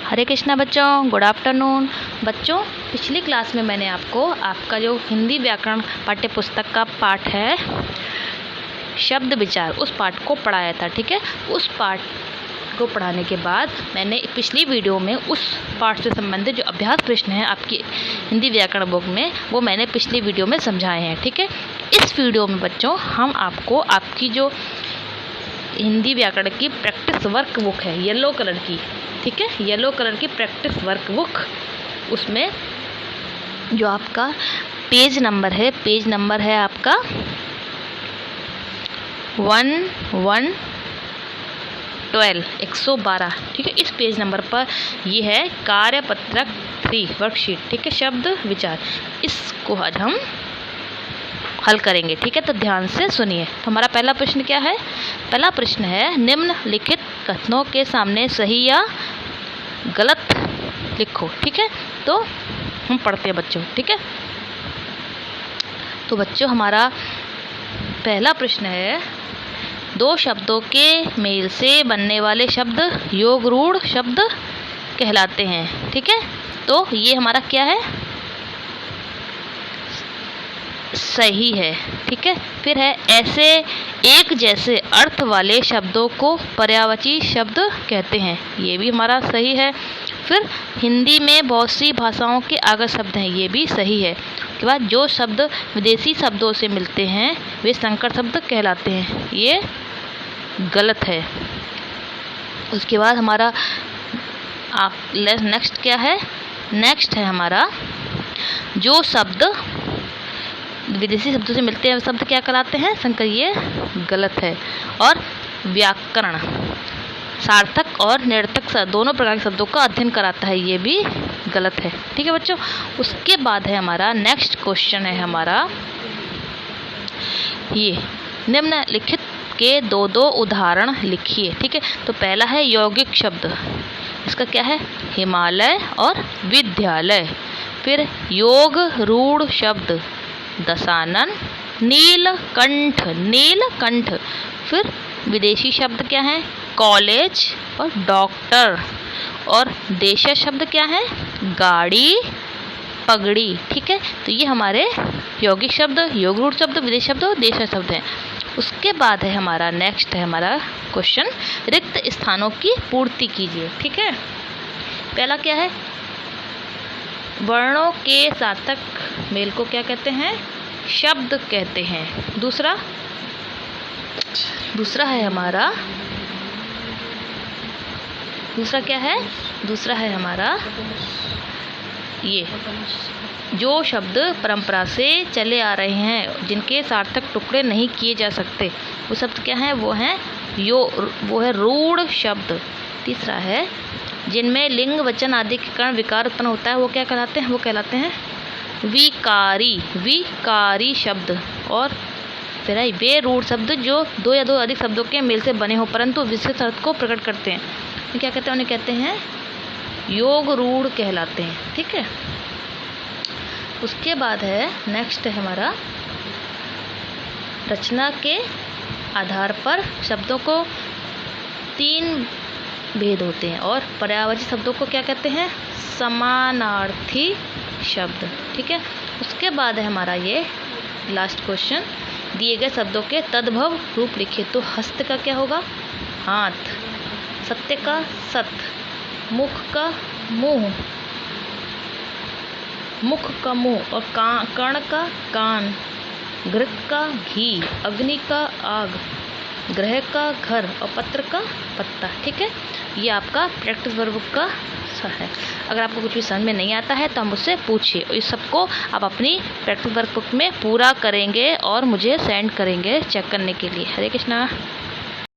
हरे कृष्णा बच्चों, good afternoon. बच्चों, पिछली क्लास में मैंने आपको आपका जो हिंदी व्याकरण पाठ्य पुस्तक का पाठ है शब्द विचार, उस पाठ को पढ़ाया था। ठीक है, उस पाठ को पढ़ाने के बाद मैंने पिछली वीडियो में उस पाठ से संबंधित जो अभ्यास प्रश्न हैं आपकी हिंदी व्याकरण बुक में, वो मैंने पिछली वीडियो में समझाए हैं। ठीक है, इस वीडियो में बच्चों हम आपको आपकी जो हिंदी व्याकरण की प्रैक्टिस वर्क बुक है येलो कलर की, ठीक है, येलो कलर की प्रैक्टिस वर्क बुक, उसमें जो आपका पेज नंबर है आपका 112। ठीक है, इस पेज नंबर पर ये है कार्यपत्रक 3 वर्कशीट। ठीक है, शब्द विचार, इसको आज हम हल करेंगे। ठीक है, तो ध्यान से सुनिए। तो हमारा पहला प्रश्न क्या है? पहला प्रश्न है, निम्नलिखित कथनों के सामने सही या गलत लिखो। ठीक है, तो हम पढ़ते हैं बच्चों। ठीक है, तो बच्चों हमारा पहला प्रश्न है, दो शब्दों के मेल से बनने वाले शब्द योग रूढ़ शब्द कहलाते हैं। ठीक है, तो ये हमारा क्या है? सही है। ठीक है, फिर है, ऐसे एक जैसे अर्थ वाले शब्दों को पर्यायवाची शब्द कहते हैं। ये भी हमारा सही है। फिर हिंदी में बहुत सी भाषाओं के आगत शब्द हैं, ये भी सही है। उसके बाद जो शब्द विदेशी शब्दों से मिलते हैं वे संकर शब्द कहलाते हैं, ये गलत है। उसके बाद हमारा नेक्स्ट क्या है? नेक्स्ट है हमारा, जो शब्द विदेशी शब्दों से मिलते हैं शब्द क्या कहलाते हैं? संकर, ये गलत है। और व्याकरण सार्थक और निरर्थक दोनों प्रकार के शब्दों का अध्ययन कराता है, ये भी गलत है। ठीक है बच्चों, उसके बाद है हमारा नेक्स्ट क्वेश्चन है हमारा ये, निम्नलिखित के दो उदाहरण लिखिए। ठीक है, तो पहला है यौगिक शब्द, इसका क्या है? हिमालय और विद्यालय। फिर योग रूढ़ शब्द, दशानन, नीलकंठ। फिर विदेशी शब्द क्या है? कॉलेज और डॉक्टर। और देशीय शब्द क्या है? गाड़ी, पगड़ी। ठीक है, तो ये हमारे यौगिक शब्द, योग रूढ़ शब्द, विदेशी शब्द और देशीय शब्द हैं। उसके बाद है हमारा नेक्स्ट है हमारा क्वेश्चन, रिक्त स्थानों की पूर्ति कीजिए। ठीक है, पहला क्या है? वर्णों के सार्थक मेल को क्या कहते हैं? शब्द कहते हैं। दूसरा है हमारा, दूसरा क्या है? दूसरा है हमारा ये, जो शब्द परंपरा से चले आ रहे हैं जिनके सार्थक टुकड़े नहीं किए जा सकते, वो शब्द क्या है? वो है रूढ़ शब्द। तीसरा है, जिनमें लिंग वचन आदि के कारण विकार उत्पन्न होता है, वो क्या कहलाते हैं? वो कहलाते हैं विकारी शब्द। और फिर है वे रूढ़ शब्द जो दो या दो अधिक शब्दों के मेल से बने हो परंतु विशेष अर्थ को प्रकट करते हैं, तो क्या कहते हैं? उन्हें कहते हैं योग रूढ़ कहलाते हैं। ठीक है, उसके बाद है नेक्स्ट है हमारा, रचना के आधार पर शब्दों को 3 भेद होते हैं और पर्यायवाची शब्दों को क्या कहते हैं? समानार्थी शब्द। ठीक है, उसके बाद है हमारा ये लास्ट क्वेश्चन, दिए गए शब्दों के तद्भव रूप लिखिए। तो हस्त का क्या होगा? हाथ, सत्य का सत्य, मुख का मुंह और कर्ण का कान, घृत का घी, अग्नि का आग, ग्रह का घर और पत्र का पत्ता। ठीक है, ये आपका प्रैक्टिस वर्क का है। अगर आपको कुछ भी समझ में नहीं आता है तो आप मुझसे पूछिए, और इस सबको आप अपनी प्रैक्टिस वर्क बुक में पूरा करेंगे और मुझे सेंड करेंगे चेक करने के लिए। हरे कृष्णा।